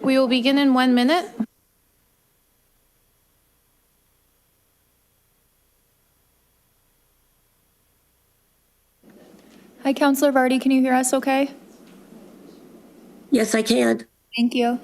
We will begin in 1 minute. Hi, Councillor Vardy, can you hear us okay? Yes, I can. Thank you.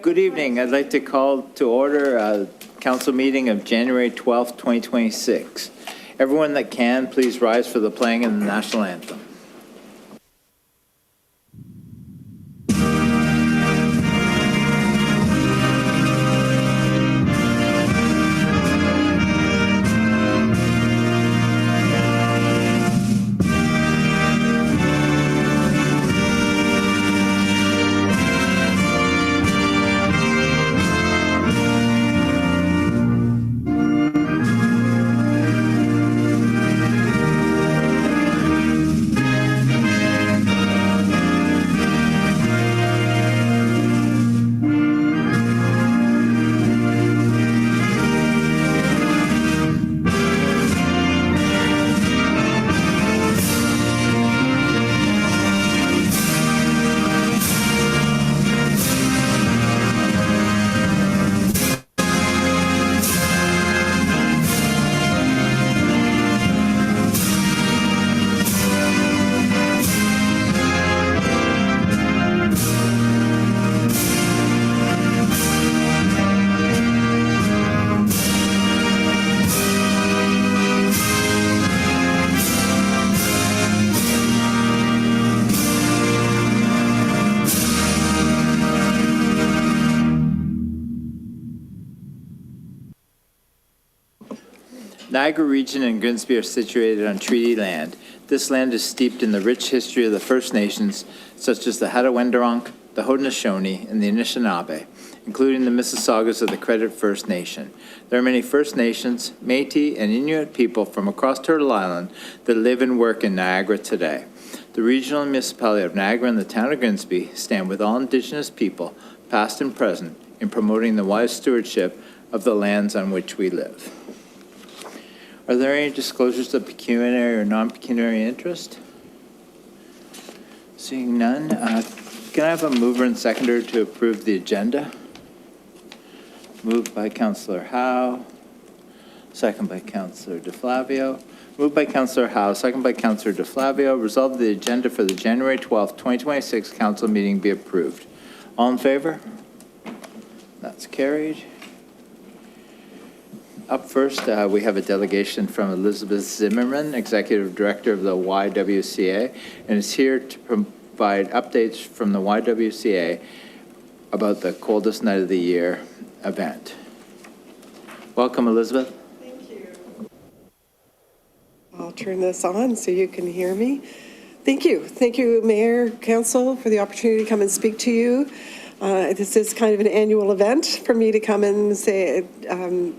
Good evening. I'd like to call to order a council meeting of January 12th, 2026. Everyone that can, please rise for the playing of the national anthem. Niagara Region and Grimsby are situated on treaty land. This land is steeped in the rich history of the First Nations, such as the Hattaway-Wendronk, the Haudenosaunee, and the Anishinaabe, including the Mississaugas of the Credit First Nation. There are many First Nations, Métis, and Inuit people from across Turtle Island that live and work in Niagara today. The regional municipality of Niagara and the town of Grimsby stand with all Indigenous people, past and present, in promoting the wise stewardship of the lands on which we live. Are there any disclosures of pecuniary or non-pecuniary interest? Seeing none, can I have a mover and seconder to approve the agenda? Moved by Councillor Howe, second by Councillor DeFlavio. Moved by Councillor Howe, second by Councillor DeFlavio. Resolved the agenda for the January 12th, 2026 council meeting be approved. All in favor? That's carried. Up first, we have a delegation from Elizabeth Zimmerman, Executive Director of the YWCA, and is here to provide updates from the YWCA about the coldest night of the year event. Welcome, Elizabeth. Thank you. I'll turn this on so you can hear me. Thank you. Thank you, Mayor, Council, for the opportunity to come and speak to you. This is kind of an annual event for me to come and say,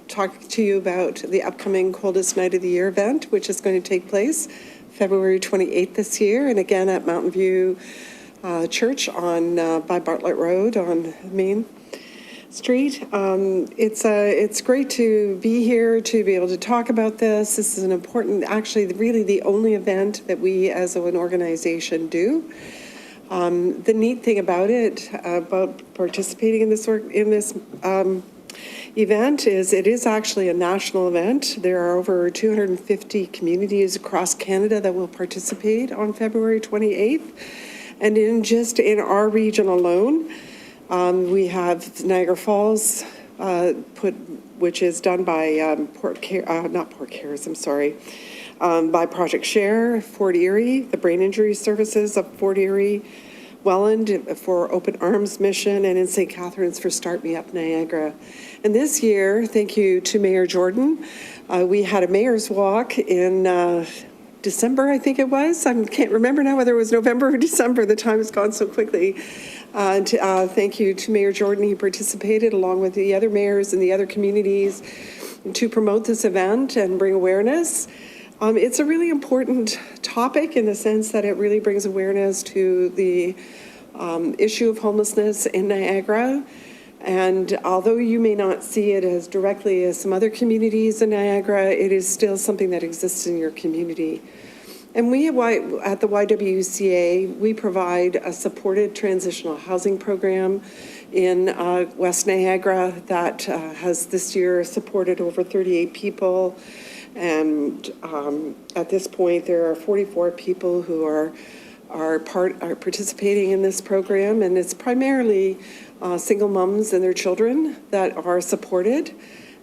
talk to you about the upcoming Coldest Night of the Year event, which is going to take place February 28th this year, and again at Mountain View Church on by Bartlett Road on Main. Street. It's great to be here, to be able to talk about this. This is an important, actually, really the only event that we as an organization do. The neat thing about it, about participating in this event, is it is actually a national event. There are over 250 communities across Canada that will participate on February 28th. And in our region alone, we have Niagara Falls, which is done by by Project Share, Fort Erie, the Brain Injury Services of Fort Erie, Welland for Open Arms Mission, and in St. Catharines for Start Me Up Niagara. And this year, thank you to Mayor Jordan, we had a mayor's walk in December, I think it was. I can't remember now whether it was November or December. The time has gone so quickly. Thank you to Mayor Jordan. He participated along with the other mayors and the other communities to promote this event and bring awareness. It's a really important topic in the sense that it really brings awareness to the issue of homelessness in Niagara. And although you may not see it as directly as some other communities in Niagara, it is still something that exists in your community. And we at the YWCA, we provide a supported transitional housing program in West Niagara that has this year supported over 38 people. And at this point, there are 44 people who are participating in this program, and it's primarily single moms and their children that are supported.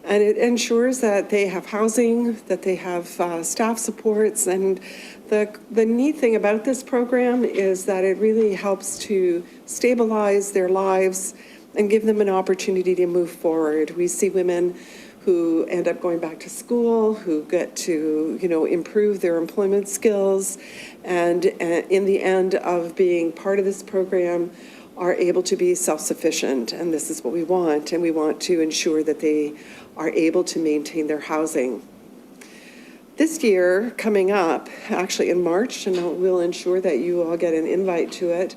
And it ensures that they have housing, that they have staff supports. And the neat thing about this program is that it really helps to stabilize their lives and give them an opportunity to move forward. We see women who end up going back to school, who get to, improve their employment skills, and in the end of being part of this program, are able to be self-sufficient. And this is what we want, and we want to ensure that they are able to maintain their housing. This year, coming up, actually in March, and we'll ensure that you all get an invite to it,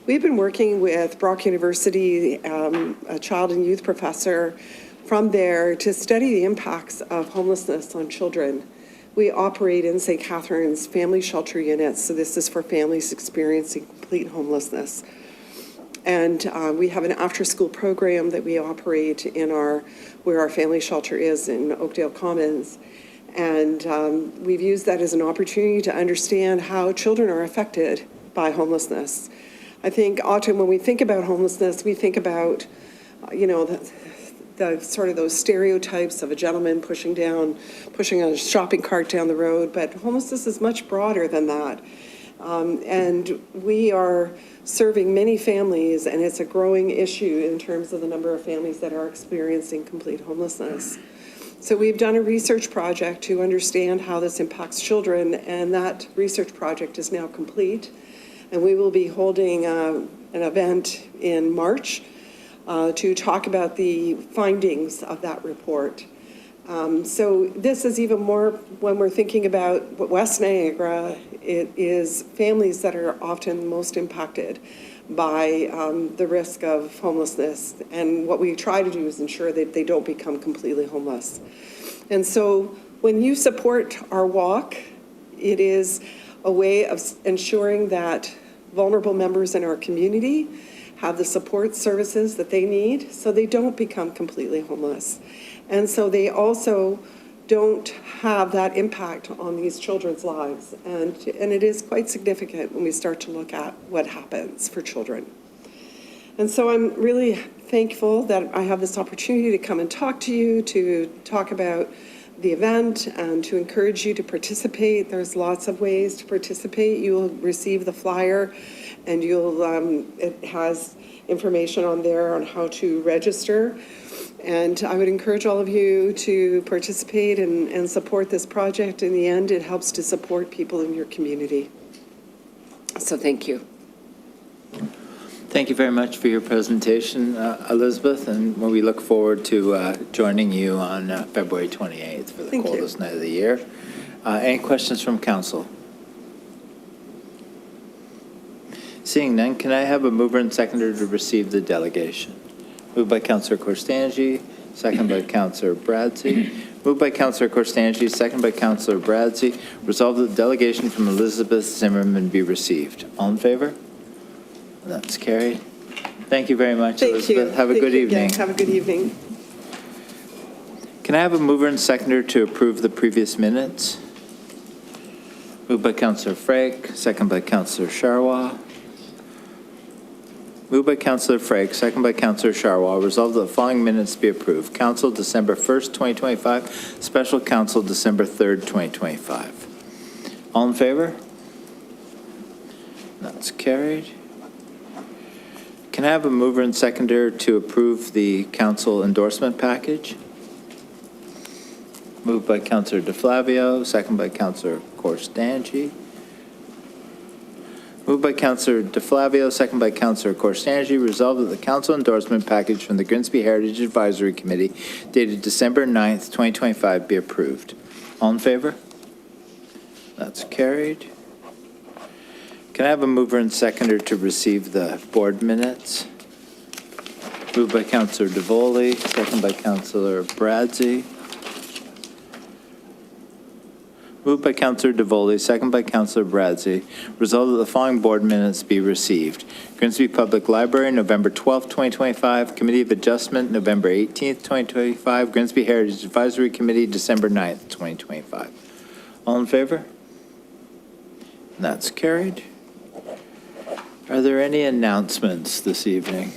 we've been working with Brock University, a child and youth professor from there, to study the impacts of homelessness on children. We operate in St. Catharines family shelter units, so this is for families experiencing complete homelessness. And we have an after-school program that we operate where our family shelter is in Oakdale Commons. And we've used that as an opportunity to understand how children are affected by homelessness. I think often when we think about homelessness, we think about, the sort of those stereotypes of a gentleman pushing a shopping cart down the road, but homelessness is much broader than that. And we are serving many families, and it's a growing issue in terms of the number of families that are experiencing complete homelessness. So we've done a research project to understand how this impacts children, and that research project is now complete. And we will be holding an event in March to talk about the findings of that report. So this is even more when we're thinking about West Niagara. It is families that are often most impacted by the risk of homelessness. And what we try to do is ensure that they don't become completely homeless. And so when you support our walk, it is a way of ensuring that vulnerable members in our community have the support services that they need so they don't become completely homeless. And so they also don't have that impact on these children's lives. And it is quite significant when we start to look at what happens for children. And so I'm really thankful that I have this opportunity to come and talk to you, to talk about the event, and to encourage you to participate. There's lots of ways to participate. You'll receive the flyer, and it has information on there on how to register. And I would encourage all of you to participate and support this project. In the end, it helps to support people in your community. So thank you. Thank you very much for your presentation, Elizabeth, and we look forward to joining you on February 28th for the coldest night of the year. Any questions from council? Seeing none, can I have a mover and seconder to receive the delegation? Moved by Councillor Corstangi, second by Councillor Bradsey. Moved by Councillor Corstangi, second by Councillor Bradsey. Resolved that the delegation from Elizabeth Zimmerman be received. All in favor? That's carried. Thank you very much, Thank you. Elizabeth. Have a Thank good you again. evening. Have a good evening. Can I have a mover and seconder to approve the previous minutes? Moved by Councillor Frake, second by Councillor Charwa. Moved by Councillor Frake, second by Councillor Charwa. Resolved that the following minutes be approved. Council, December 1st, 2025. Special Council, December 3rd, 2025. All in favor? That's carried. Can I have a mover and seconder to approve the council endorsement package? Moved by Councillor DeFlavio, second by Councillor Corstangi. Moved by Councillor DeFlavio, second by Councillor Corstangi. Resolved that the council endorsement package from the Grimsby Heritage Advisory Committee dated December 9th, 2025 be approved. All in favor? That's carried. Can I have a mover and seconder to receive the board minutes? Moved by Councillor DeVoli, second by Councillor Bradsey. Moved by Councillor DeVoli, second by Councillor Bradsey. Resolved that the following board minutes be received. Grimsby Public Library, November 12th, 2025. Committee of Adjustment, November 18th, 2025. Grimsby Heritage Advisory Committee, December 9th, 2025. All in favor? That's carried. Are there any announcements this evening?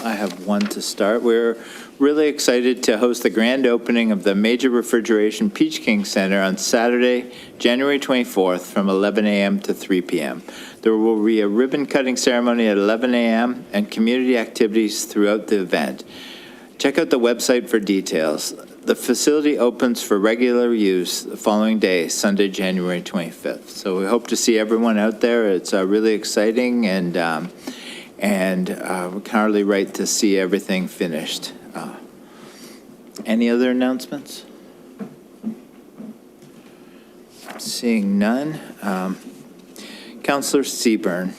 I have one to start. We're really excited to host the grand opening of the Major Refrigeration Peach King Center on Saturday, January 24th from 11 a.m. to 3 p.m. There will be a ribbon cutting ceremony at 11 a.m. and community activities throughout the event. Check out the website for details. The facility opens for regular use the following day, Sunday, January 25th. So we hope to see everyone out there. It's really exciting, and we can hardly wait to see everything finished. Any other announcements? Seeing none. Councillor Seaburn,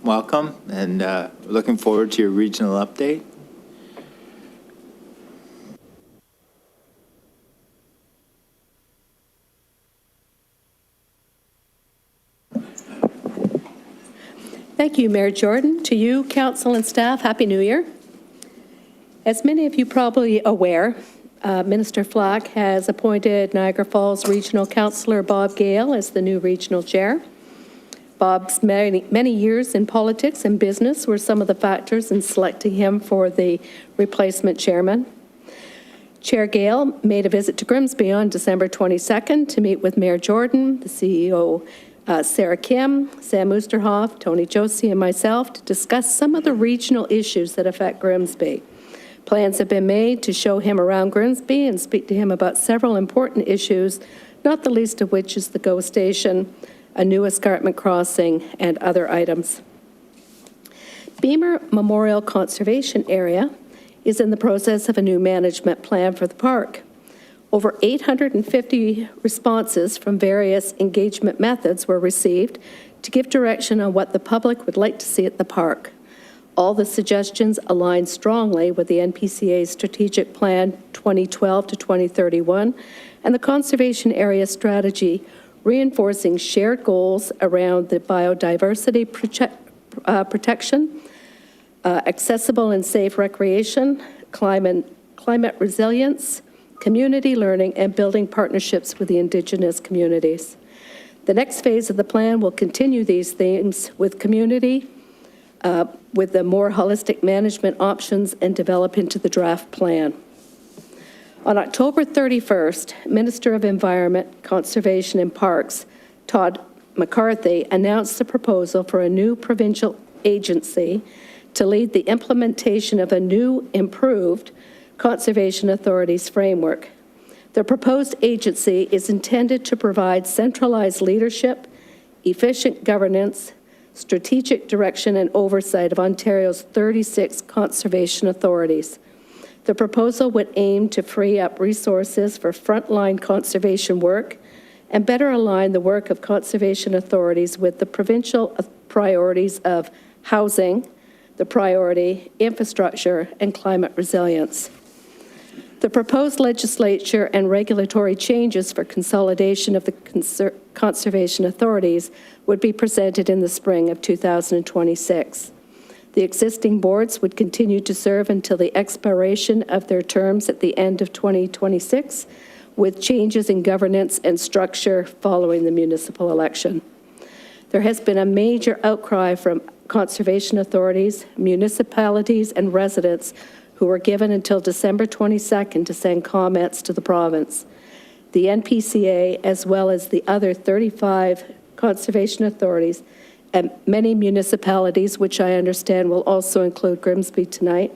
welcome, and looking forward to your regional update. Thank you, Mayor Jordan. To you, council and staff, Happy New Year. As many of you probably aware, Minister Flack has appointed Niagara Falls Regional Councillor Bob Gale as the new regional chair. Bob's many years in politics and business were some of the factors in selecting him for the replacement chairman. Chair Gale made a visit to Grimsby on December 22nd to meet with Mayor Jordan, the CEO Sarah Kim, Sam Oosterhoff, Tony Josie, and myself to discuss some of the regional issues that affect Grimsby. Plans have been made to show him around Grimsby and speak to him about several important issues, not the least of which is the GO station, a new escarpment crossing, and other items. Beamer Memorial Conservation Area is in the process of a new management plan for the park. Over 850 responses from various engagement methods were received to give direction on what the public would like to see at the park. All the suggestions align strongly with the NPCA's Strategic Plan 2012 to 2031 and the Conservation Area Strategy, reinforcing shared goals around the biodiversity protection, accessible and safe recreation, climate resilience, community learning, and building partnerships with the Indigenous communities. The next phase of the plan will continue these themes with community, with the more holistic management options, and develop into the draft plan. On October 31st, Minister of Environment, Conservation and Parks, Todd McCarthy, announced the proposal for a new provincial agency to lead the implementation of a new, improved Conservation Authorities framework. The proposed agency is intended to provide centralized leadership, efficient governance, strategic direction, and oversight of Ontario's 36 conservation authorities. The proposal would aim to free up resources for frontline conservation work and better align the work of conservation authorities with the provincial priorities of housing, the priority, infrastructure, and climate resilience. The proposed legislature and regulatory changes for consolidation of the conservation authorities would be presented in the spring of 2026. The existing boards would continue to serve until the expiration of their terms at the end of 2026, with changes in governance and structure following the municipal election. There has been a major outcry from conservation authorities, municipalities, and residents who were given until December 22nd to send comments to the province. The NPCA, as well as the other 35 conservation authorities and many municipalities, which I understand will also include Grimsby tonight,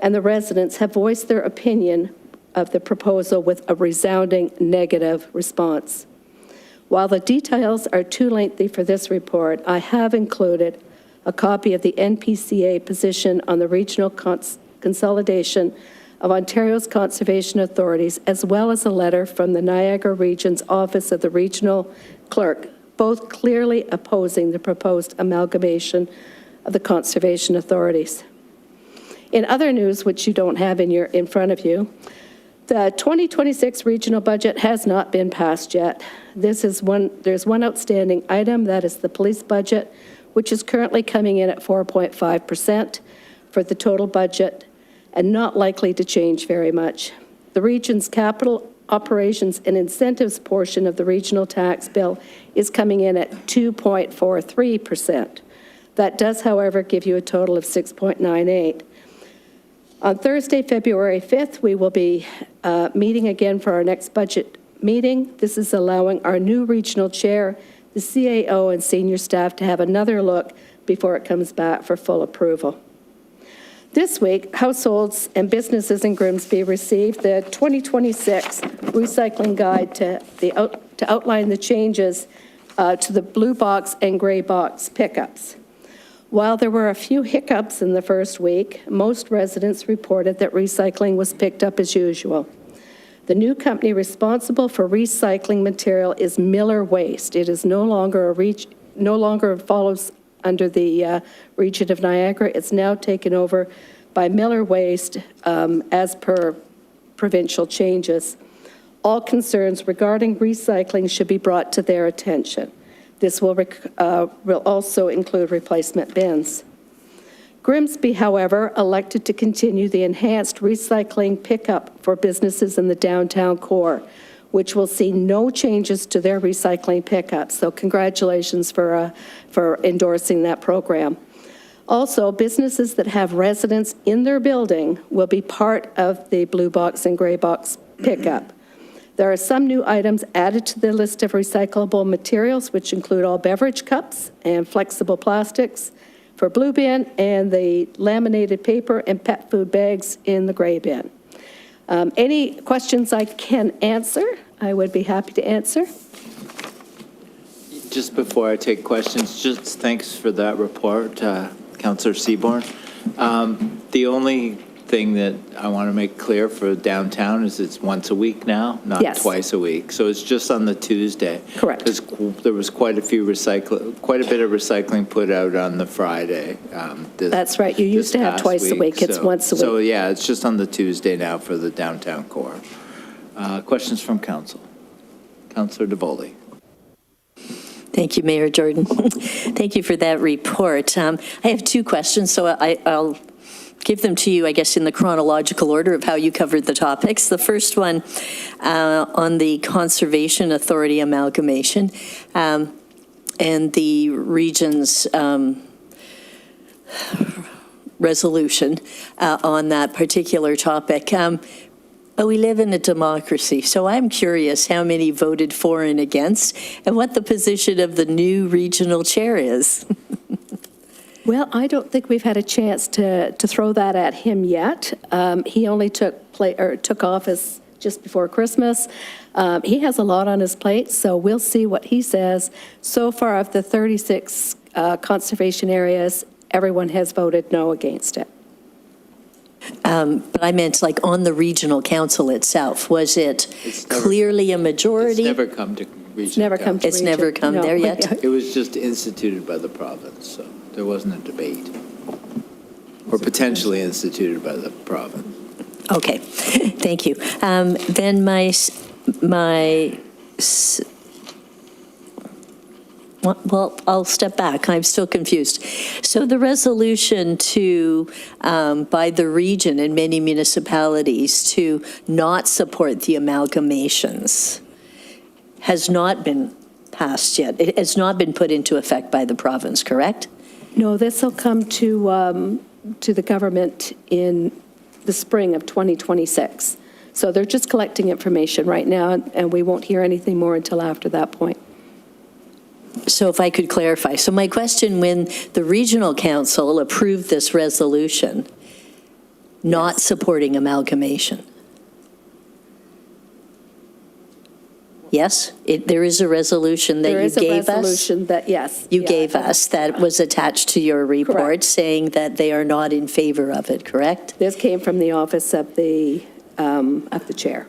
and the residents have voiced their opinion of the proposal with a resounding negative response. While the details are too lengthy for this report, I have included a copy of the NPCA position on the regional consolidation of Ontario's conservation authorities, as well as a letter from the Niagara Region's Office of the Regional Clerk, both clearly opposing the proposed amalgamation of the conservation authorities. In other news, which you don't have in front of you, the 2026 regional budget has not been passed yet. There's one outstanding item, that is the police budget, which is currently coming in at 4.5% for the total budget, and not likely to change very much. The region's capital operations and incentives portion of the regional tax bill is coming in at 2.43%. That does, however, give you a total of 6.98. On Thursday, February 5th, we will be meeting again for our next budget meeting. This is allowing our new regional chair, the CAO, and senior staff to have another look before it comes back for full approval. This week, households and businesses in Grimsby received the 2026 recycling guide to outline the changes to the blue box and gray box pickups. While there were a few hiccups in the first week, most residents reported that recycling was picked up as usual. The new company responsible for recycling material is Miller Waste. It is no longer follows under the region of Niagara. It's now taken over by Miller Waste as per provincial changes. All concerns regarding recycling should be brought to their attention. This will also include replacement bins. Grimsby, however, elected to continue the enhanced recycling pickup for businesses in the downtown core, which will see no changes to their recycling pickups. So congratulations for endorsing that program. Also, businesses that have residents in their building will be part of the blue box and gray box pickup. There are some new items added to the list of recyclable materials, which include all beverage cups and flexible plastics for blue bin, and the laminated paper and pet food bags in the gray bin. Any questions I can answer, I would be happy to answer. Just before I take questions, just thanks for that report, Councillor Seaborn. The only thing that I want to make clear for downtown is it's once a week now, not Yes. twice a week. So it's just on the Tuesday. Correct. There was quite a bit of recycling put out on the Friday. That's right. You used to have past twice a week. It's once a week. So yeah, it's just on the Tuesday now for the downtown core. Questions from council? Councillor DeVoley. Thank you, Mayor Jordan. Thank you for that report. I have two questions, so I'll give them to you, I guess, in the chronological order of how you covered the topics. The first one on the Conservation Authority amalgamation and the region's resolution on that particular topic. We live in a democracy, so I'm curious how many voted for and against, and what the position of the new regional chair is. Well, I don't think we've had a chance to throw that at him yet. He only took office just before Christmas. He has a lot on his plate, so we'll see what he says. So far, of the 36 conservation areas, everyone has voted no against it. But I meant like on the regional council itself. Was it clearly a majority? It's never come to regional It's never come to It's never region. come No. there yet? It was just instituted by the province, so there wasn't a debate. or potentially instituted by the province. Okay, thank you. Then well, I'll step back. I'm still confused. So the resolution by the region and many municipalities to not support the amalgamations has not been passed yet. It has not been put into effect by the province, correct? No, this will come to the government in the spring of 2026. So they're just collecting information right now, and we won't hear anything more until after that point. So if I could clarify. So my question, when the regional council approved this resolution, not supporting amalgamation. Yes, there is a resolution that you gave us? There is a resolution that, yes. You yeah, gave us that was attached to your report, Correct. saying that they are not in favor of it, correct? This came from the office of the chair.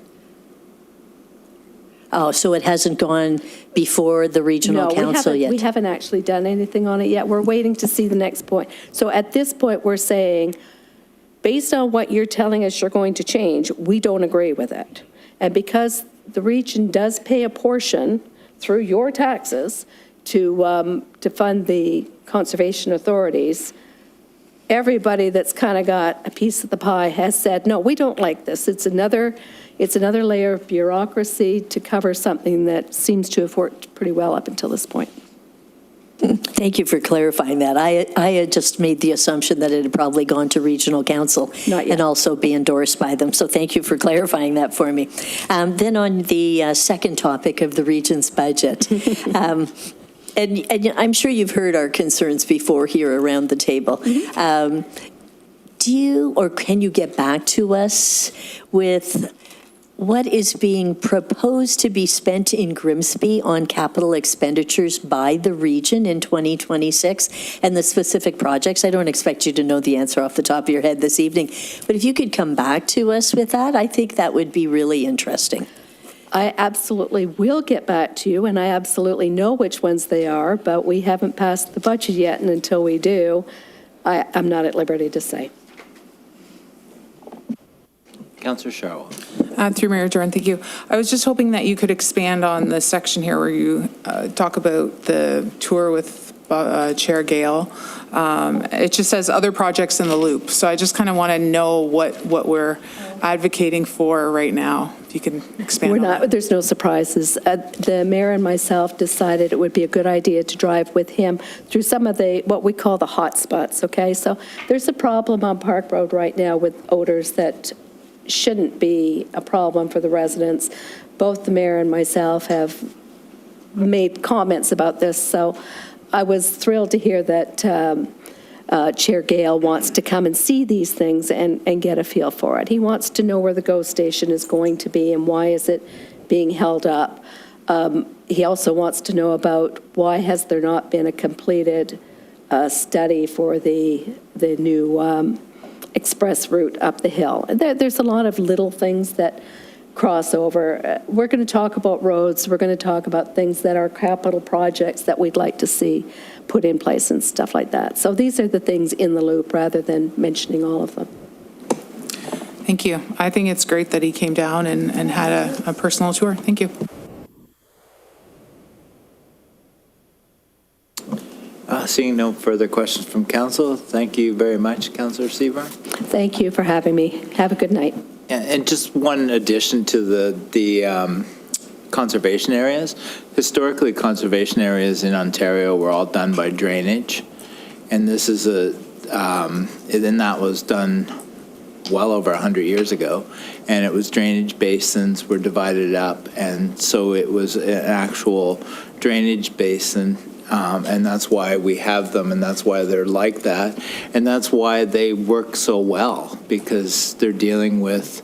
Oh, so it hasn't gone before the regional council yet? We haven't actually done anything on it yet. We're waiting to see the next point. So at this point, we're saying, based on what you're telling us you're going to change, we don't agree with it. And because the region does pay a portion through your taxes to fund the conservation authorities, everybody that's kind of got a piece of the pie has said, no, we don't like this. It's another layer of bureaucracy to cover something that seems to have worked pretty well up until this point. Thank you for clarifying that. I had just made the assumption that it had probably gone to regional council Not yet. and also be endorsed by them. So thank you for clarifying that for me. Then on the second topic of the region's budget, and I'm sure you've heard our concerns before here around the table. Do you, or can you get back to us with what is being proposed to be spent in Grimsby on capital expenditures by the region in 2026 and the specific projects? I don't expect you to know the answer off the top of your head this evening, but if you could come back to us with that, I think that would be really interesting. I absolutely will get back to you, and I absolutely know which ones they are, but we haven't passed the budget yet, and until we do, I'm not at liberty to say. Councillor Sharwell. Through Mayor Jordan, thank you. I was just hoping that you could expand on the section here where you talk about the tour with Chair Gale. It just says other projects in the loop. So I just kind of want to know what we're advocating for right now. If you can expand on that. There's no surprises. The mayor and myself decided it would be a good idea to drive with him through some of what we call the hot spots, okay? So there's a problem on Park Road right now with odors that shouldn't be a problem for the residents. Both the mayor and myself have made comments about this, so I was thrilled to hear that Chair Gale wants to come and see these things and get a feel for it. He wants to know where the GO station is going to be and why is it being held up. He also wants to know about why has there not been a completed study for the new express route up the hill. And there's a lot of little things that cross over. We're going to talk about roads. We're going to talk about things that are capital projects that we'd like to see put in place and stuff like that. So these are the things in the loop rather than mentioning all of them. Thank you. I think it's great that he came down and had a personal tour. Thank you. Seeing no further questions from council, thank you very much, Councillor Seaborn. Thank you for having me. Have a good night. And just one addition to the conservation areas. Historically, conservation areas in Ontario were all done by drainage, and this is and that was done well over 100 years ago, and it was drainage basins were divided up, and so it was an actual drainage basin. And that's why we have them, and that's why they're like that, and that's why they work so well, because they're dealing with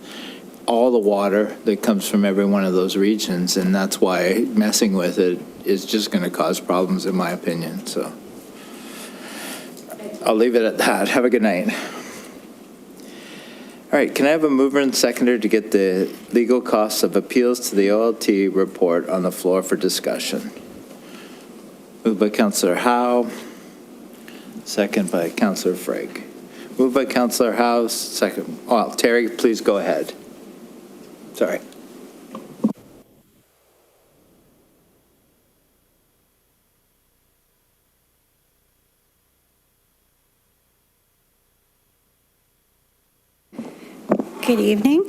all the water that comes from every one of those regions, and that's why messing with it is just going to cause problems, in my opinion. So I'll leave it at that. Have a good night. All right, can I have a mover and seconder to get the legal costs of appeals to the OLT report on the floor for discussion? Moved by Councillor Howe, second by Councillor Frake. Moved by Councillor House, second, well, Terry, please go ahead. Sorry. Good evening.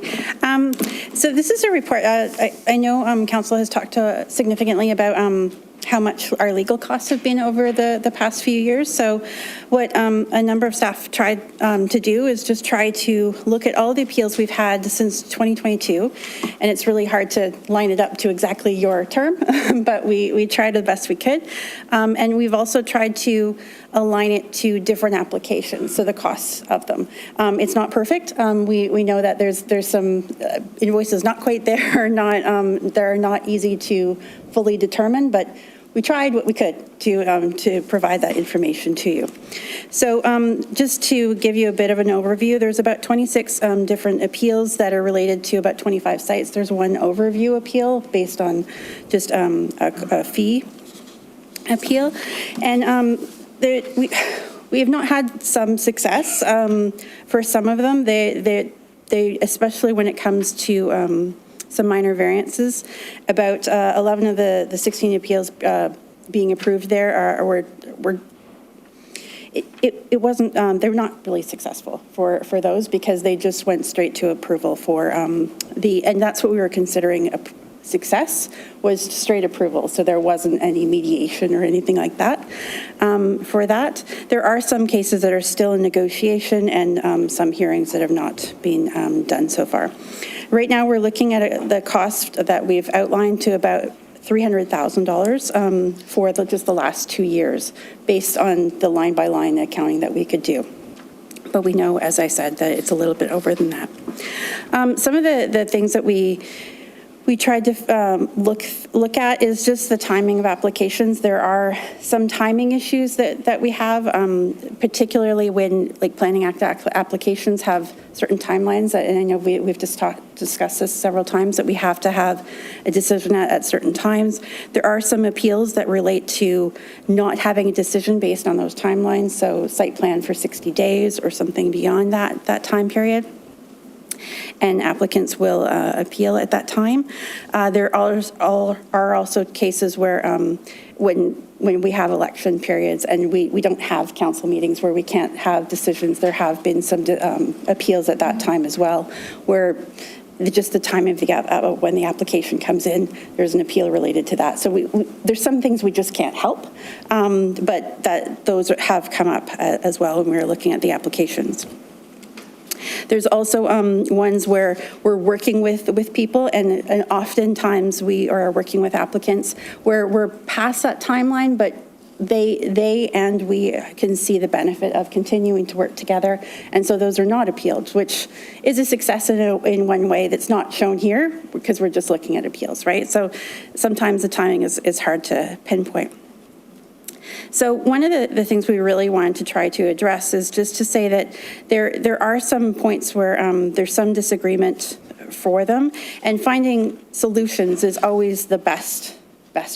So this is a report. I know Council has talked significantly about how much our legal costs have been over the past few years. So what a number of staff tried to do is just try to look at all the appeals we've had since 2022. And it's really hard to line it up to exactly your term, but we tried the best we could. And we've also tried to align it to different applications, so the costs of them. It's not perfect. We know that there's some invoices not quite there, they're not easy to fully determine, but we tried what we could to provide that information to you. So just to give you a bit of an overview, there's about 26 different appeals that are related to about 25 sites. There's one overview appeal based on just a fee appeal. And we have not had some success for some of them. They especially when it comes to some minor variances. About 11 of the 16 appeals being approved there it wasn't, they're not really successful for those because they just went straight to approval for and that's what we were considering success, was straight approval. So there wasn't any mediation or anything like that for that. There are some cases that are still in negotiation and some hearings that have not been done so far. Right now, we're looking at the cost that we've outlined to about $300,000 for just the last 2 years, based on the line-by-line accounting that we could do. But we know, as I said, that it's a little bit over than that. Some of the things that we tried to look at is just the timing of applications. There are some timing issues that we have, particularly when Planning Act applications have certain timelines. And I know we've discussed this several times, that we have to have a decision at certain times. There are some appeals that relate to not having a decision based on those timelines. So site plan for 60 days or something beyond that time period. And applicants will appeal at that time. There are also cases where when we have election periods and we don't have council meetings where we can't have decisions, there have been some appeals at that time as well, where just the time of when the application comes in, there's an appeal related to that. So there's some things we just can't help, but those have come up as well when we were looking at the applications. There's also ones where we're working with people, and oftentimes we are working with applicants where we're past that timeline, but they and we can see the benefit of continuing to work together, and so those are not appealed, which is a success in one way that's not shown here because we're just looking at appeals, right? So sometimes the timing is hard to pinpoint. So one of the things we really wanted to try to address is just to say that there are some points where there's some disagreement for them, and finding solutions is always the best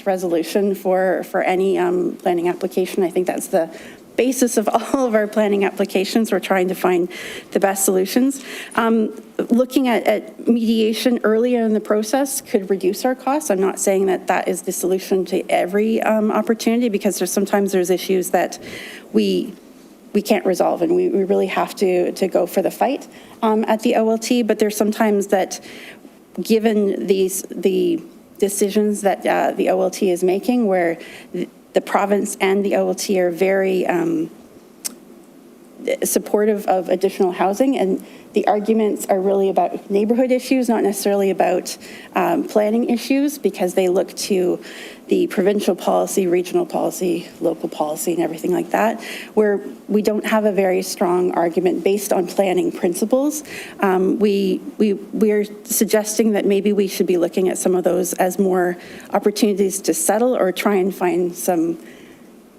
resolution for any planning application. I think that's the basis of all of our planning applications. We're trying to find the best solutions. Looking at mediation earlier in the process could reduce our costs. I'm not saying that is the solution to every opportunity, because sometimes there's issues that we can't resolve, and we really have to go for the fight at the OLT. But there's sometimes that, given the decisions that the OLT is making, where the province and the OLT are very supportive of additional housing, and the arguments are really about neighborhood issues, not necessarily about planning issues, because they look to the provincial policy, regional policy, local policy, and everything like that, where we don't have a very strong argument based on planning principles. We're suggesting that maybe we should be looking at some of those as more opportunities to settle or try and find some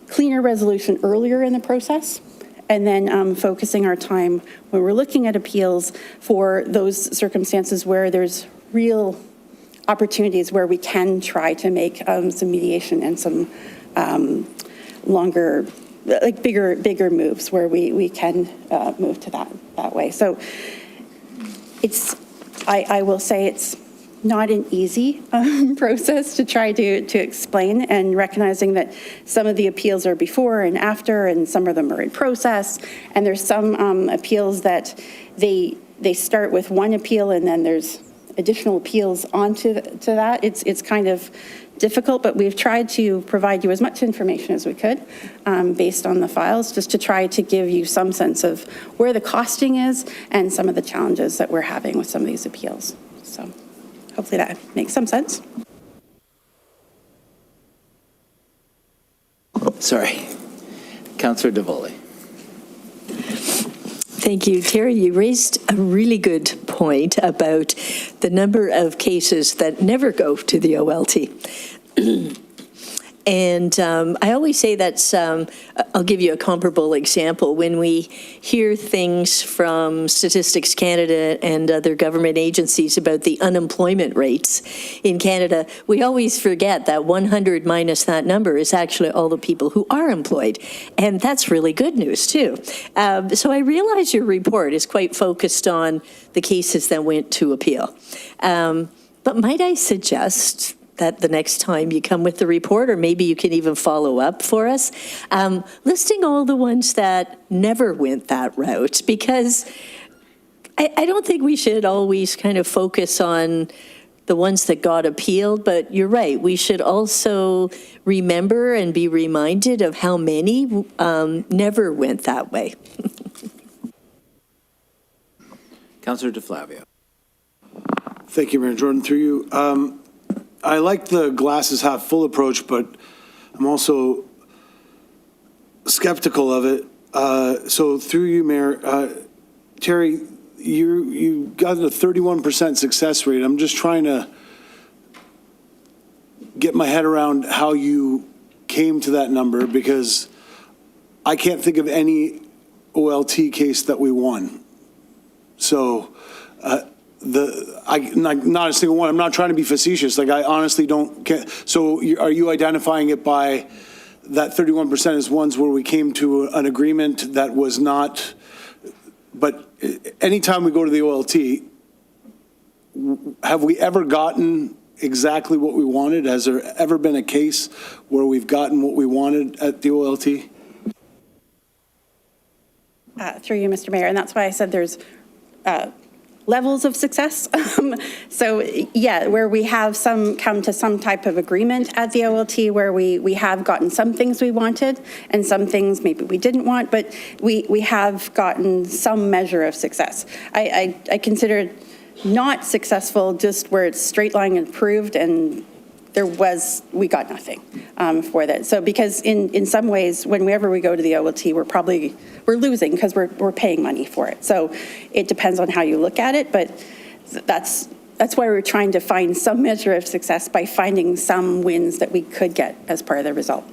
cleaner resolution earlier in the process, and then focusing our time when we're looking at appeals for those circumstances where there's real opportunities where we can try to make some mediation and some longer like bigger moves where we can move to that way. So I will say it's not an easy process to try to explain, and recognizing that some of the appeals are before and after, and some of them are in process, and there's some appeals that they start with one appeal and then there's additional appeals onto that. It's kind of difficult, but we've tried to provide you as much information as we could based on the files, just to try to give you some sense of where the costing is and some of the challenges that we're having with some of these appeals. So hopefully that makes some sense. Sorry. Councillor DeVoley. Thank you. Terry, you raised a really good point about the number of cases that never go to the OLT. And I always say that's, I'll give you a comparable example. When we hear things from Statistics Canada and other government agencies about the unemployment rates in Canada, we always forget that 100 minus that number is actually all the people who are employed. And that's really good news, too. So I realize your report is quite focused on the cases that went to appeal. But might I suggest that the next time you come with the report, or maybe you can even follow up for us, listing all the ones that never went that route, because I don't think we should always kind of focus on the ones that got appealed, but you're right, we should also remember and be reminded of how many never went that way. Councillor DeFlavio. Thank you, Mayor Jordan. Through you. I like the glasses half full approach, but I'm also skeptical of it. So through you, Mayor, Terry, you got a 31% success rate. I'm just trying to get my head around how you came to that number, because I can't think of any OLT case that we won. So not a single one. I'm not trying to be facetious. Like, I honestly don't get. So are you identifying it by that 31% as ones where we came to an agreement that was not? But anytime we go to the OLT, have we ever gotten exactly what we wanted? Has there ever been a case where we've gotten what we wanted at the OLT? Through you, Mr. Mayor, and that's why I said there's levels of success. So yeah, where we have come to some type of agreement at the OLT, where we have gotten some things we wanted and some things maybe we didn't want, but we have gotten some measure of success. I consider it not successful just where it's straight line approved and we got nothing for that. So because in some ways, whenever we go to the OLT, we're losing because we're paying money for it. So it depends on how you look at it, but that's why we're trying to find some measure of success by finding some wins that we could get as part of the result.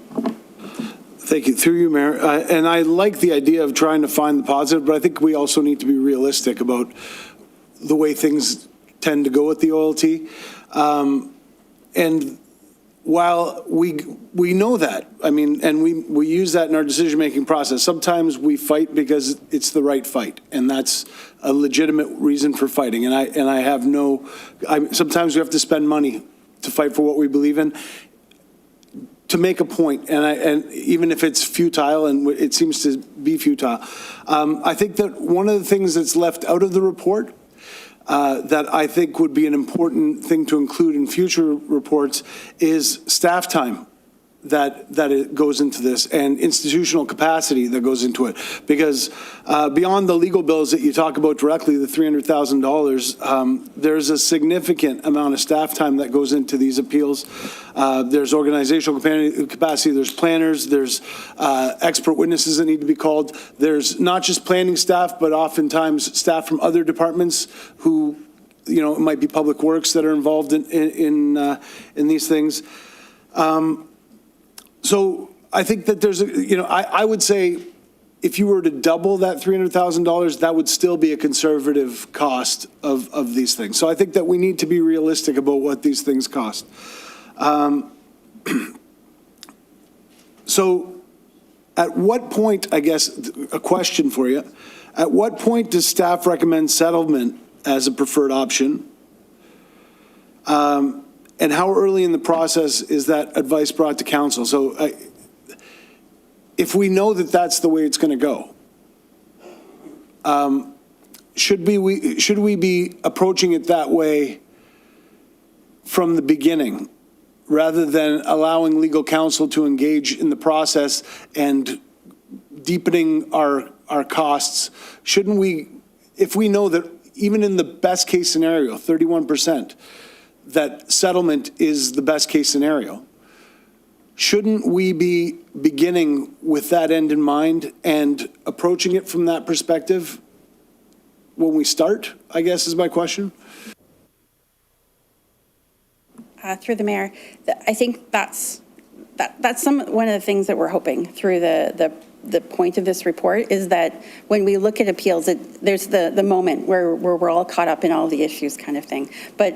Thank you. Through you, Mayor. And I like the idea of trying to find the positive, but I think we also need to be realistic about the way things tend to go at the OLT. And while we know that, I mean, and we use that in our decision-making process, sometimes we fight because it's the right fight, and that's a legitimate reason for fighting. And I have sometimes we have to spend money to fight for what we believe in, to make a point, and even if it's futile, and it seems to be futile, I think that one of the things that's left out of the report that I think would be an important thing to include in future reports is staff time that it goes into this, and institutional capacity that goes into it. Because beyond the legal bills that you talk about directly, the $300,000, there's a significant amount of staff time that goes into these appeals. There's organizational capacity, there's planners, there's expert witnesses that need to be called. There's not just planning staff, but oftentimes staff from other departments who, it might be public works that are involved in these things. So I think that there's I would say if you were to double that $300,000, that would still be a conservative cost of these things. So I think that we need to be realistic about what these things cost. So At what point, I guess, a question for you, at what point does staff recommend settlement as a preferred option? And how early in the process is that advice brought to council? So if we know that that's the way it's going to go, should we be approaching it that way from the beginning, rather than allowing legal counsel to engage in the process and deepening our costs? Shouldn't we, if we know that even in the best case scenario, 31%, that settlement is the best case scenario, shouldn't we be beginning with that end in mind and approaching it from that perspective when we start, I guess is my question? Through the mayor, I think that's one of the things that we're hoping through the point of this report is that when we look at appeals, there's the moment where we're all caught up in all the issues kind of thing. But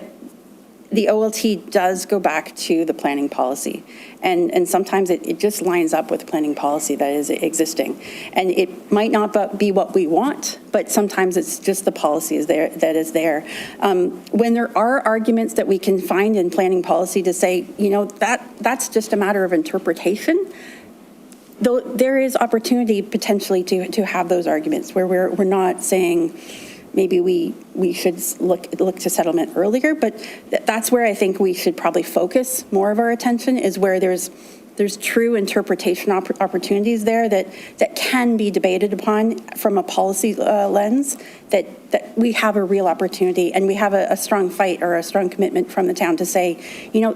the OLT does go back to the planning policy. And sometimes it just lines up with the planning policy that is existing. And it might not be what we want, but sometimes it's just the policy that is there. When there are arguments that we can find in planning policy to say, that's just a matter of interpretation, though there is opportunity potentially to have those arguments where we're not saying, maybe we should look to settlement earlier, but that's where I think we should probably focus more of our attention, is where there's true interpretation opportunities there that can be debated upon from a policy lens, that we have a real opportunity and we have a strong fight or a strong commitment from the town to say,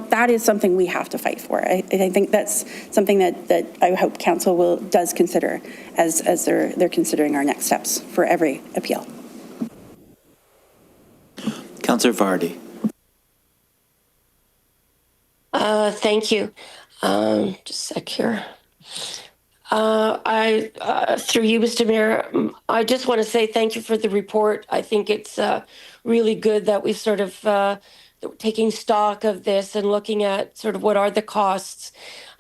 that is something we have to fight for. I think that's something that I hope council does consider as they're considering our next steps for every appeal. Councillor Vardy. Thank you. Just a sec here. Through you, Mr. Mayor, I just want to say thank you for the report. I think it's really good that we've sort of taking stock of this and looking at sort of what are the costs.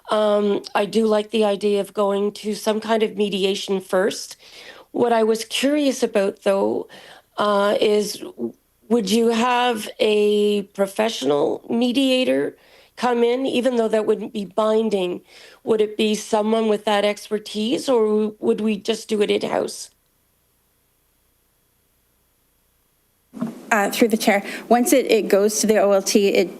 I do like the idea of going to some kind of mediation first. What I was curious about, though, is would you have a professional mediator come in, even though that wouldn't be binding? Would it be someone with that expertise, or would we just do it in-house? Through the chair, once it goes to the OLT,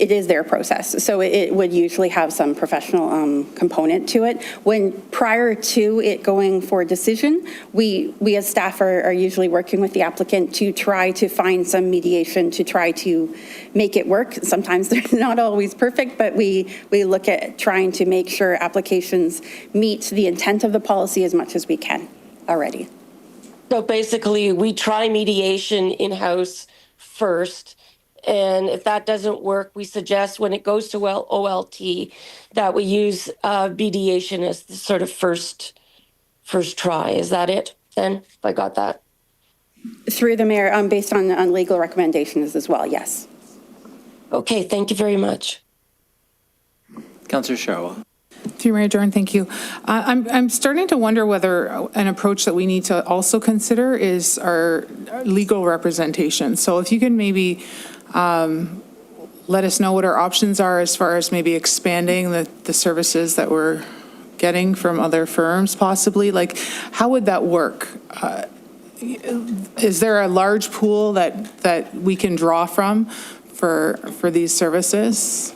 it is their process. So it would usually have some professional component to it. When prior to it going for decision, we as staff are usually working with the applicant to try to find some mediation to try to make it work. Sometimes they're not always perfect, but we look at trying to make sure applications meet the intent of the policy as much as we can already. So basically, we try mediation in-house first. And if that doesn't work, we suggest when it goes to OLT that we use mediation as the sort of first try. Is that it then, if I got that? Through the mayor, based on legal recommendations as well, yes. Okay, thank you very much. Councillor Sharwell. Through Mayor Jordan, thank you. I'm starting to wonder whether an approach that we need to also consider is our legal representation. So if you can maybe let us know what our options are as far as maybe expanding the services that we're getting from other firms, possibly. Like, how would that work? Is there a large pool that we can draw from for these services?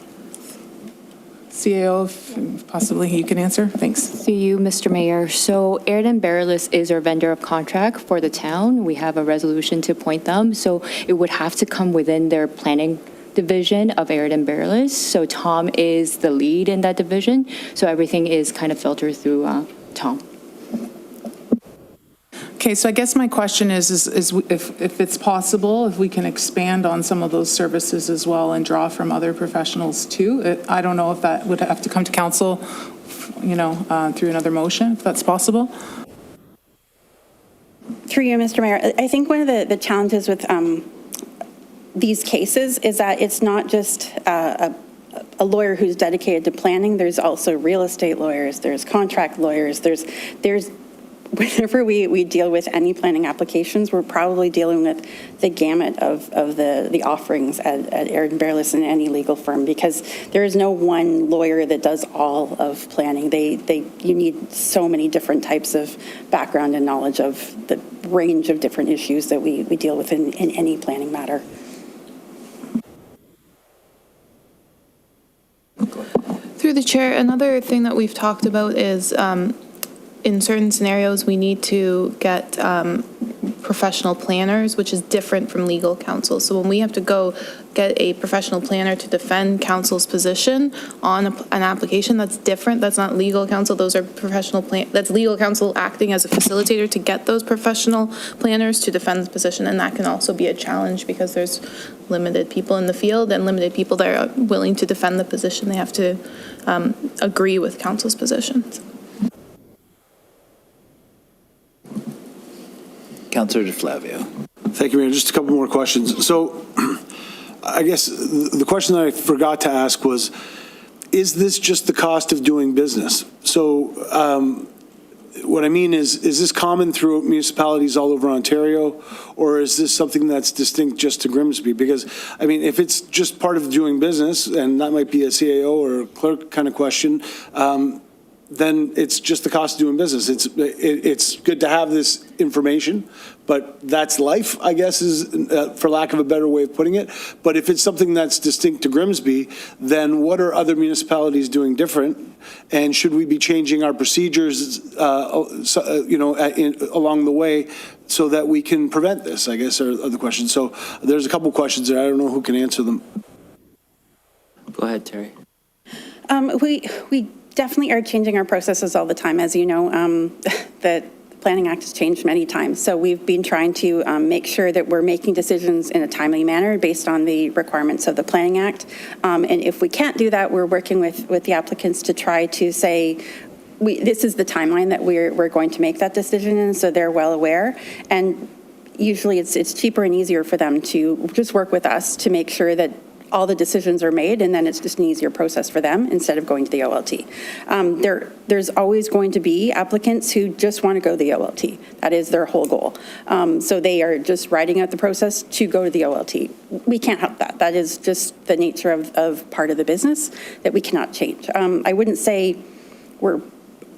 CAO, if possibly you can answer. Thanks. Through you, Mr. Mayor. So Airden Barreless is our vendor of contract for the town. We have a resolution to appoint them. So it would have to come within their planning division of Airden Barreless. So Tom is the lead in that division. So everything is kind of filtered through Tom. Okay, so I guess my question is if it's possible, if we can expand on some of those services as well and draw from other professionals too. I don't know if that would have to come to council, through another motion, if that's possible. Through you, Mr. Mayor, I think one of the challenges with these cases is that it's not just a lawyer who's dedicated to planning. There's also real estate lawyers, there's contract lawyers, there's whenever we deal with any planning applications, we're probably dealing with the gamut of the offerings at Aird & Bearless and any legal firm, because there is no one lawyer that does all of planning. You need so many different types of background and knowledge of the range of different issues that we deal with in any planning matter. Through the chair, another thing that we've talked about is in certain scenarios, we need to get professional planners, which is different from legal counsel. So when we have to go get a professional planner to defend counsel's position on an application, that's different. That's not legal counsel. Those are that's legal counsel acting as a facilitator to get those professional planners to defend the position. And that can also be a challenge because there's limited people in the field and limited people that are willing to defend the position. They have to agree with counsel's positions. Councillor DeFlavio. Thank you, Mayor. Just a couple more questions. So I guess the question that I forgot to ask was, is this just the cost of doing business? So what I mean is this common throughout municipalities all over Ontario, or is this something that's distinct just to Grimsby? Because, I mean, if it's just part of doing business, and that might be a CAO or a clerk kind of question, then it's just the cost of doing business. It's good to have this information, but that's life, I guess, is for lack of a better way of putting it. But if it's something that's distinct to Grimsby, then what are other municipalities doing different? And should we be changing our procedures, along the way so that we can prevent this, I guess, are the questions. So there's a couple questions there. I don't know who can answer them. Go ahead, Terry. We definitely are changing our processes all the time. As you know, the Planning Act has changed many times. So we've been trying to make sure that we're making decisions in a timely manner based on the requirements of the Planning Act. And if we can't do that, we're working with the applicants to try to say, this is the timeline that we're going to make that decision in, so they're well aware. And usually it's cheaper and easier for them to just work with us to make sure that all the decisions are made, and then it's just an easier process for them instead of going to the OLT. There's always going to be applicants who just want to go to the OLT. That is their whole goal. So they are just writing out the process to go to the OLT. We can't help that. That is just the nature of part of the business that we cannot change. I wouldn't say we're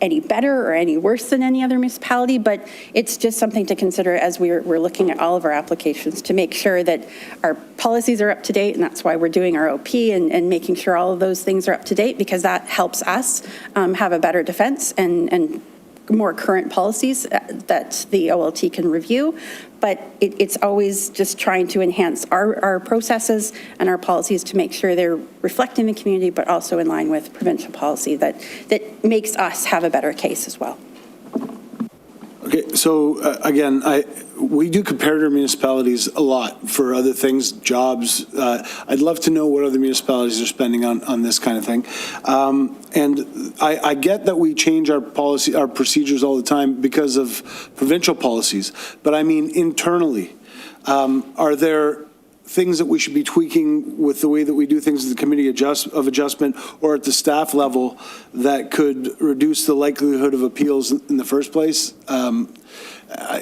any better or any worse than any other municipality, but it's just something to consider as we're looking at all of our applications to make sure that our policies are up to date, and that's why we're doing our OP and making sure all of those things are up to date, because that helps us have a better defense and more current policies that the OLT can review. But it's always just trying to enhance our processes and our policies to make sure they're reflecting the community, but also in line with provincial policy that makes us have a better case as well. Okay, so again, we do comparator municipalities a lot for other things, jobs. I'd love to know what other municipalities are spending on this kind of thing. And I get that we change our policy, our procedures all the time because of provincial policies, but I mean internally, are there things that we should be tweaking with the way that we do things at the committee of adjustment or at the staff level that could reduce the likelihood of appeals in the first place?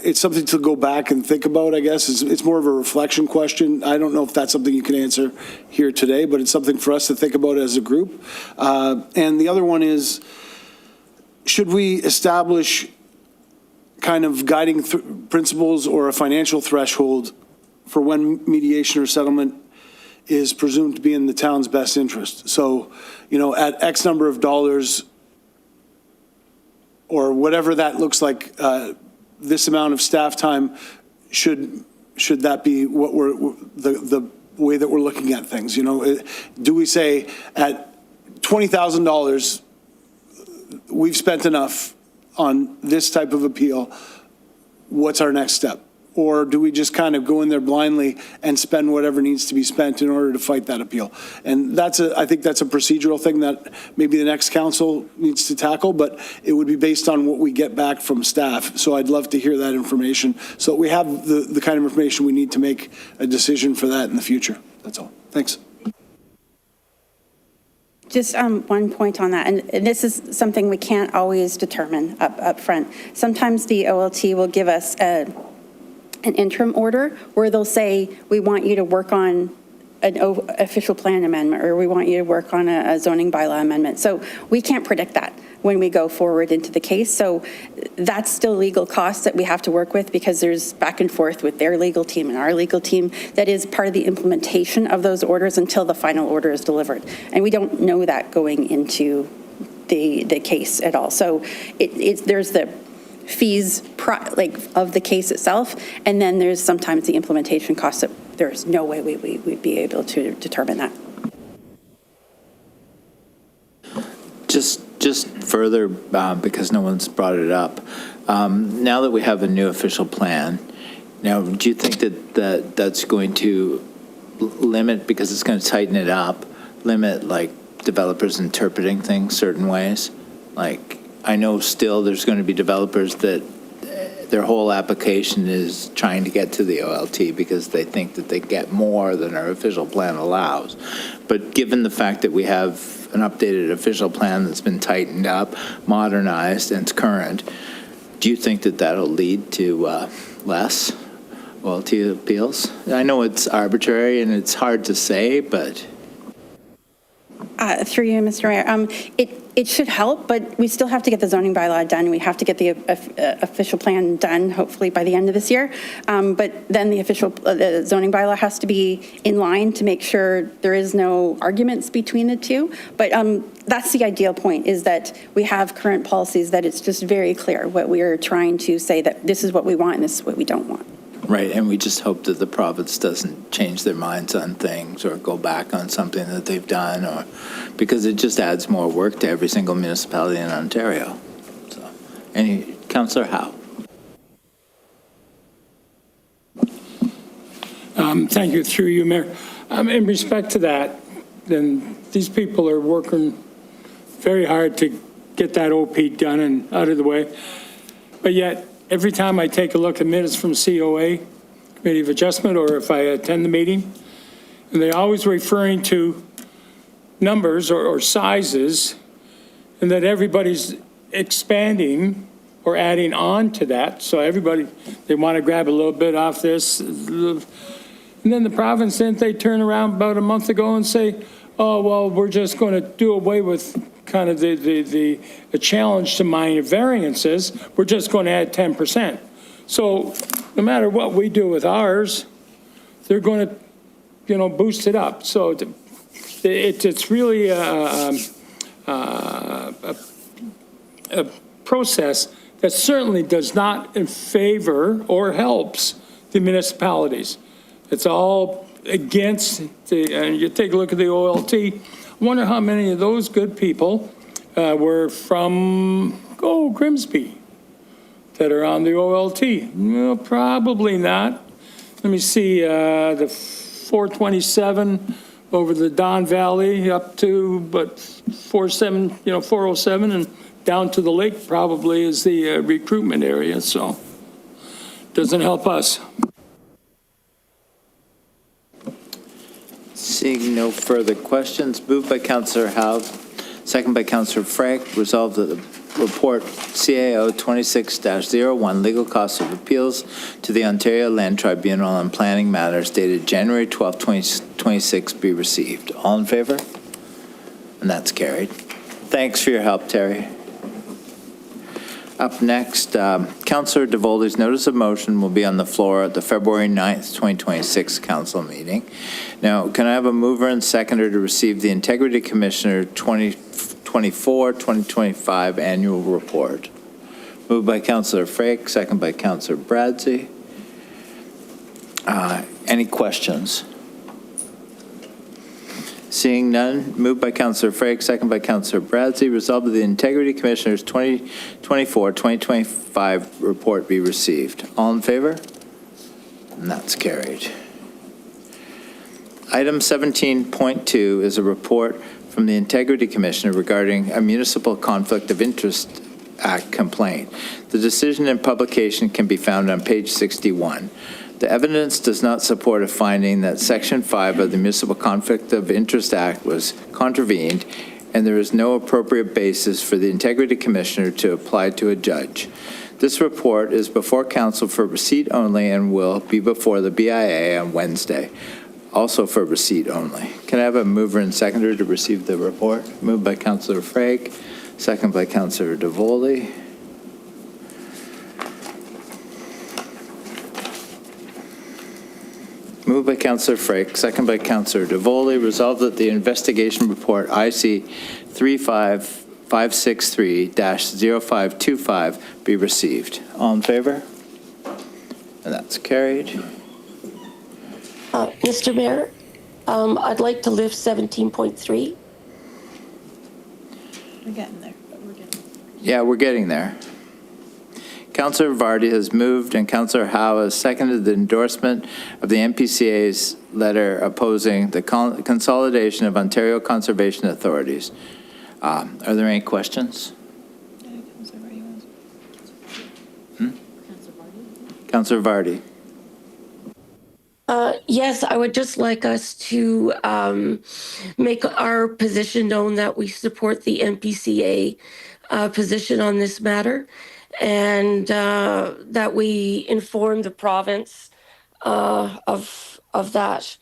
It's something to go back and think about, I guess. It's more of a reflection question. I don't know if that's something you can answer here today, but it's something for us to think about as a group. And the other one is, should we establish kind of guiding principles or a financial threshold for when mediation or settlement is presumed to be in the town's best interest? So, at X number of dollars or whatever that looks like, this amount of staff time, should that be what the way that we're looking at things? Do we say at $20,000, we've spent enough on this type of appeal, what's our next step? Or do we just kind of go in there blindly and spend whatever needs to be spent in order to fight that appeal? And I think that's a procedural thing that maybe the next council needs to tackle, but it would be based on what we get back from staff. So I'd love to hear that information so that we have the kind of information we need to make a decision for that in the future. That's all. Thanks. Just one point on that, and this is something we can't always determine up front. Sometimes the OLT will give us an interim order where they'll say, we want you to work on an official plan amendment, or we want you to work on a zoning bylaw amendment. So we can't predict that when we go forward into the case. So that's still legal costs that we have to work with, because there's back and forth with their legal team and our legal team. That is part of the implementation of those orders until the final order is delivered. And we don't know that going into the case at all. So there's the fees of the case itself, and then there's sometimes the implementation costs that there's no way we'd be able to determine that. Just further, because no one's brought it up, now that we have a new official plan, now, do you think that that's going to limit, because it's going to tighten it up, limit like developers interpreting things certain ways? Like, I know still there's going to be developers that their whole application is trying to get to the OLT because they think that they get more than our official plan allows. But given the fact that we have an updated official plan that's been tightened up, modernized, and it's current, do you think that that'll lead to less OLT appeals? I know it's arbitrary and it's hard to say, but... Through you, Mr. Mayor, it should help, but we still have to get the zoning bylaw done. We have to get the official plan done, hopefully by the end of this year. But then the zoning bylaw has to be in line to make sure there is no arguments between the two. But that's the ideal point, is that we have current policies that it's just very clear what we are trying to say, that this is what we want and this is what we don't want. Right, and we just hope that the province doesn't change their minds on things or go back on something that they've done, or because it just adds more work to every single municipality in Ontario. So, Councillor Howe. Thank you, through you, Mayor. In respect to that, then these people are working very hard to get that OP done and out of the way, but yet, every time I take a look at minutes from COA, Committee of Adjustment, or if I attend the meeting, and they're always referring to numbers or sizes, and that everybody's expanding or adding on to that. So everybody, they want to grab a little bit off this. And then the province, didn't they turn around about a month ago and say, oh, well, we're just going to do away with kind of the challenge to minor variances, we're just going to add 10%. So no matter what we do with ours, they're going to, boost it up. So it's really a process that certainly does not favor or helps the municipalities. It's all against and you take a look at the OLT. I wonder how many of those good people were from, Grimsby, that are on the OLT. Well, probably not. Let me see, the 427 over the Don Valley up to, 407 and down to the lake probably is the recruitment area, so doesn't help us. Seeing no further questions, moved by Councillor Howe, second by Councillor Frank, resolved that the report CAO 26-01, legal costs of appeals to the Ontario Land Tribunal on planning matters dated January 12, 2026 be received. All in favor? And that's carried. Thanks for your help, Terry. Up next, Councillor DeVolder's notice of motion will be on the floor at the February 9th, 2026 council meeting. Now, can I have a mover and seconder to receive the Integrity Commissioner 2024-2025 annual report? Moved by Councillor Frake, second by Councillor Bradsey. Any questions? Seeing none, moved by Councillor Frake, second by Councillor Bradsey, resolved that the Integrity Commissioner's 2024-2025 report be received. All in favor? And that's carried. Item 17.2 is a report from the Integrity Commissioner regarding a Municipal Conflict of Interest Act complaint. The decision and publication can be found on page 61. The evidence does not support a finding that Section 5 of the Municipal Conflict of Interest Act was contravened, and there is no appropriate basis for the Integrity Commissioner to apply to a judge. This report is before council for receipt only and will be before the BIA on Wednesday, also for receipt only. Can I have a mover and seconder to receive the report? Moved by Councillor Frake, second by Councillor DeVoley. Moved by Councillor Frake, second by Councillor DeVoley. Resolved that the investigation report IC 35563-0525 be received. All in favor? And that's carried. Mr. Mayor, I'd like to lift 17.3. We're getting there, but we're getting there. Yeah, we're getting there. Councillor Vardy has moved and Councillor Howe has seconded the endorsement of the MPCA's letter opposing the consolidation of Ontario Conservation Authorities. Are there any questions? Councillor Vardy. Yes, I would just like us to make our position known that we support the MPCA position on this matter, and that we inform the province of that.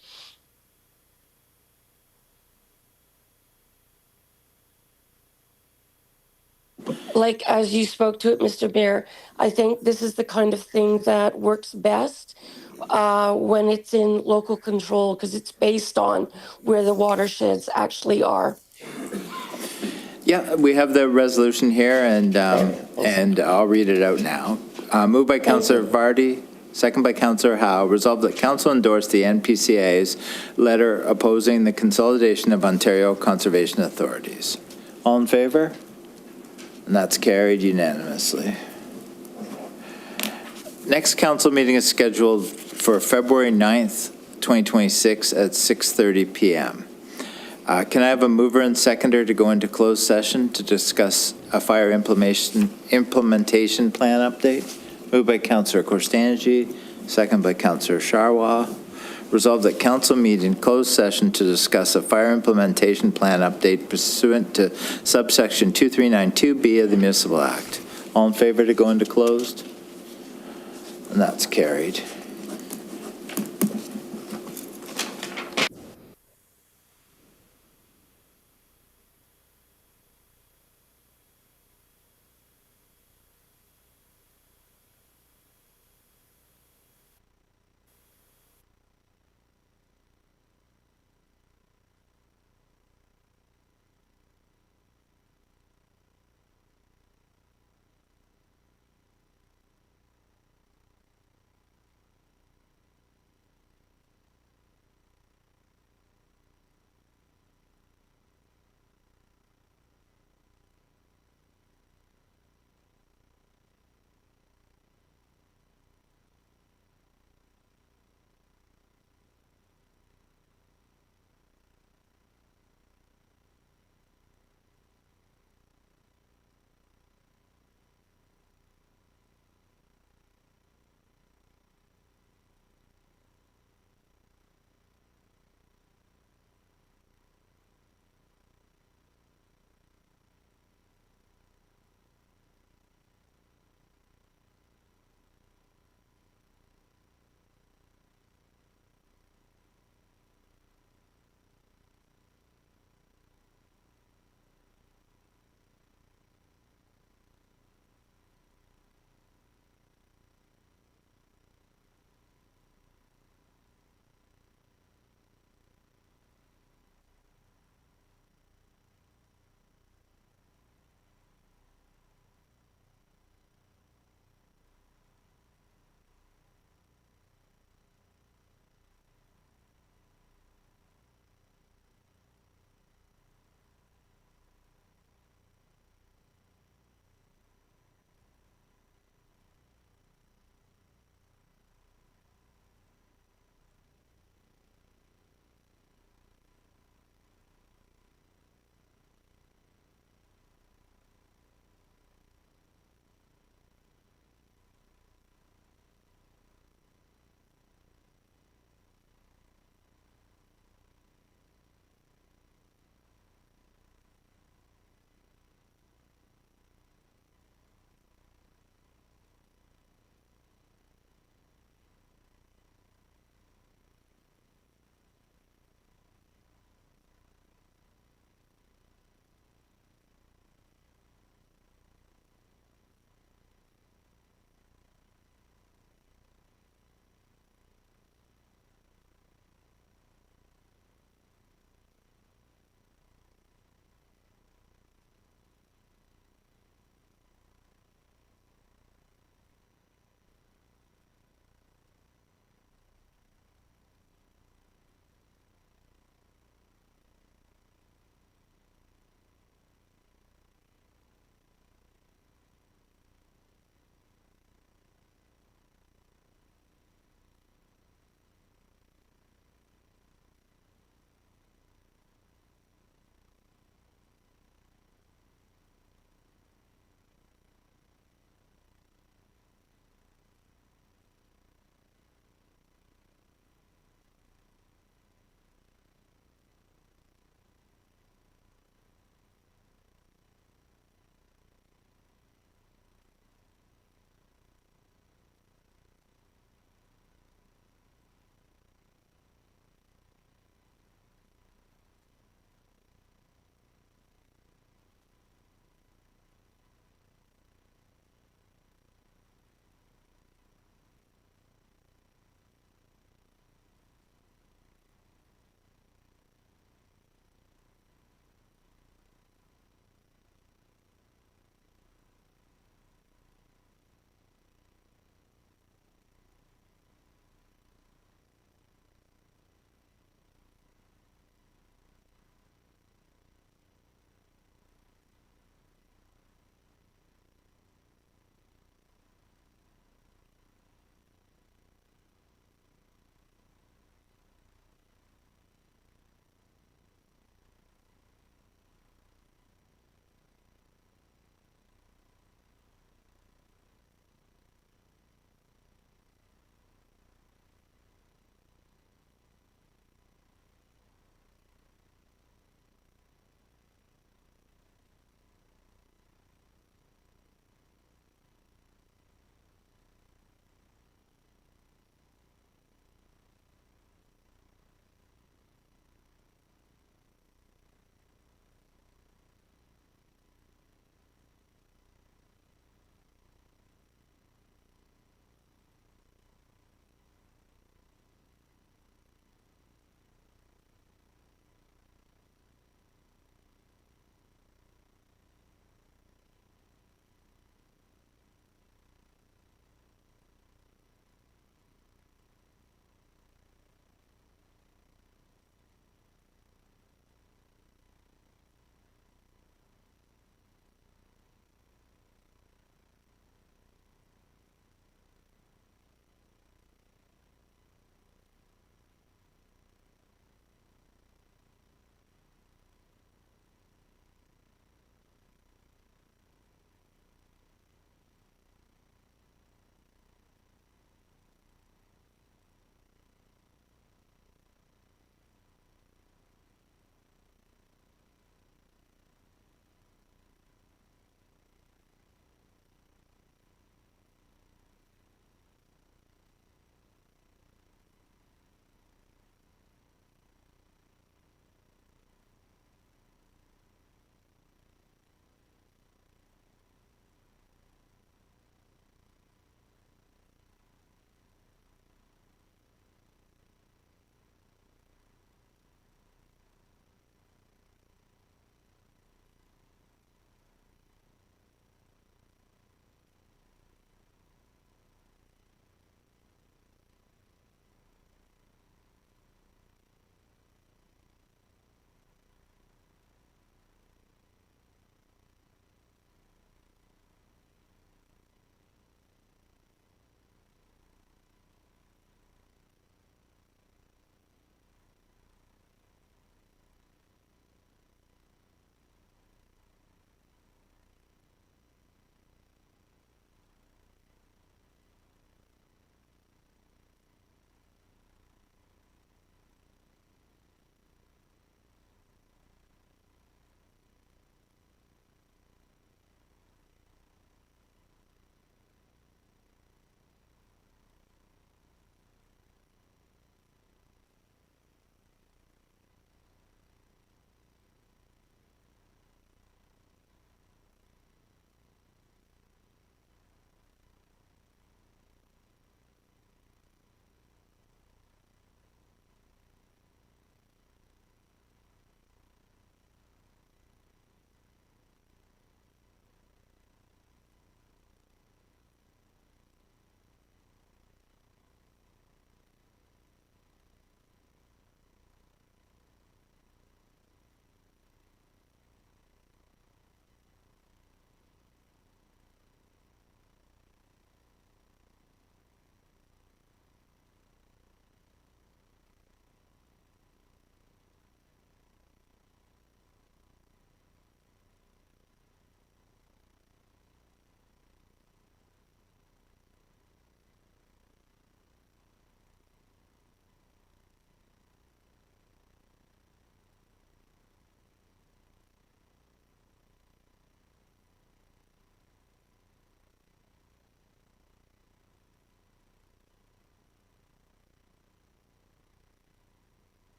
Like, as you spoke to it, Mr. Mayor, I think this is the kind of thing that works best when it's in local control, because it's based on where the watersheds actually are. Yeah, we have the resolution here, and I'll read it out now. Moved by Councillor Vardy, second by Councillor Howe. Resolved that Council endorse the NPCA's letter opposing the consolidation of Ontario Conservation Authorities. All in favor? And that's carried unanimously. Next council meeting is scheduled for February 9th, 2026 at 6:30 p.m. Can I have a mover and seconder to go into closed session to discuss a fire implementation plan update? Moved by Councillor Korstanji, second by Councillor Sharwa. Resolved that council meet in closed session to discuss a fire implementation plan update pursuant to subsection 2392B of the Municipal Act. All in favor to go into closed? And that's carried.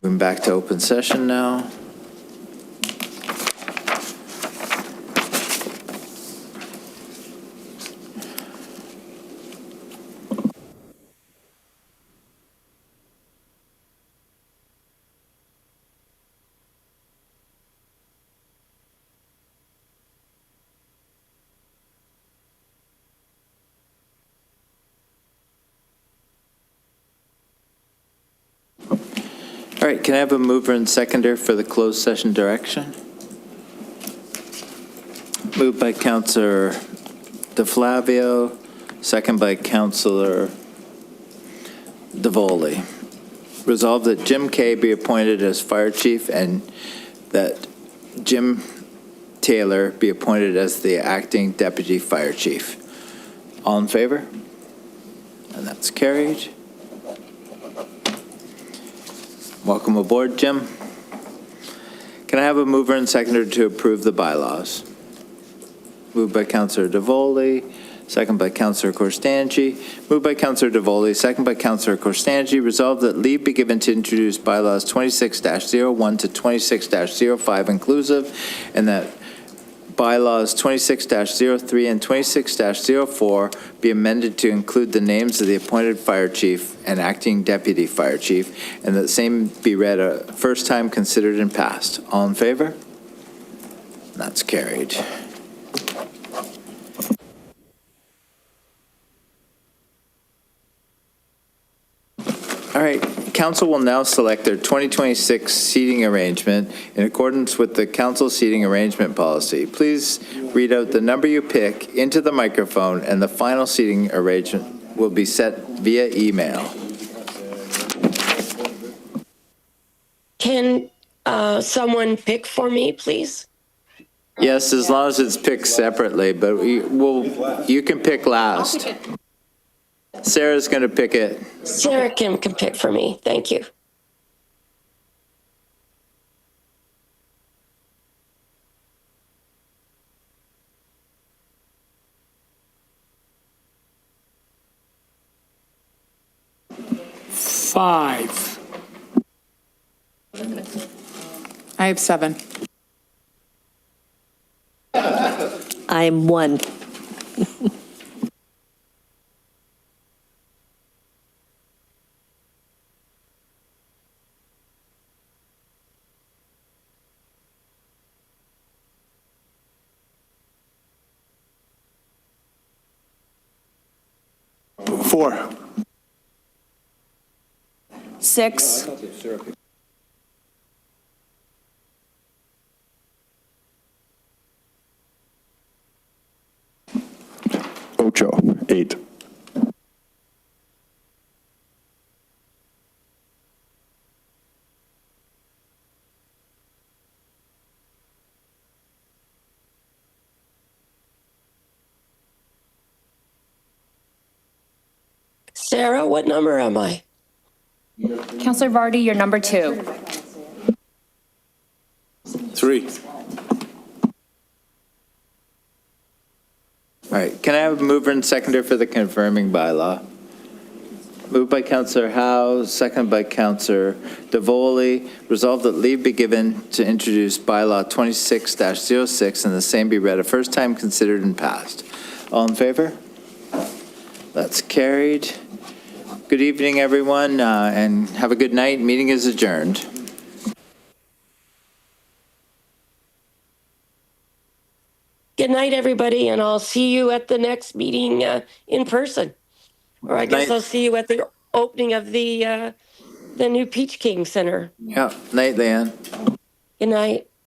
Moving back to open session now. All right, can I have a mover and seconder for the closed session direction? Moved by Councillor DeFlavio, second by Councillor DeVoli. Resolved that Jim Kay be appointed as fire chief and that Jim Taylor be appointed as the acting deputy fire chief. All in favor? And that's carried. Welcome aboard, Jim. Can I have a mover and seconder to approve the bylaws? Moved by Councillor DeVoli, second by Councillor Corstangi. Moved by Councillor DeVoli, second by Councillor Corstangi. Resolved that leave be given to introduce bylaws 26-01 to 26-05 inclusive, and that bylaws 26-03 and 26-04 be amended to include the names of the appointed fire chief and acting deputy fire chief, and that same be read a first time, considered, and passed. All in favor? That's carried. All right, council will now select their 2026 seating arrangement in accordance with the council seating arrangement policy. Please read out the number you pick into the microphone, and the final seating arrangement will be set via email. Can someone pick for me, please? Yes, as long as it's picked separately, but you can pick last. Sarah's going to pick it. Sarah Kim can pick for me. Thank you. Five. I have 7. I'm 1. Four. 6. Ocho. 8. Sarah, what number am I? Councillor Vardy, you're number 2. 3. All right, can I have a mover and seconder for the confirming bylaw? Moved by Councillor Howe, second by Councillor DeVoli. Resolved that leave be given to introduce bylaw 26-06 and the same be read a first time, considered, and passed. All in favor? That's carried. Good evening, everyone, and have a good night. Meeting is adjourned. Good night, everybody, and I'll see you at the next meeting in person. Or I guess Night. I'll see you at the opening of the new Peach King Center. Yeah, night, Leanne. Good night.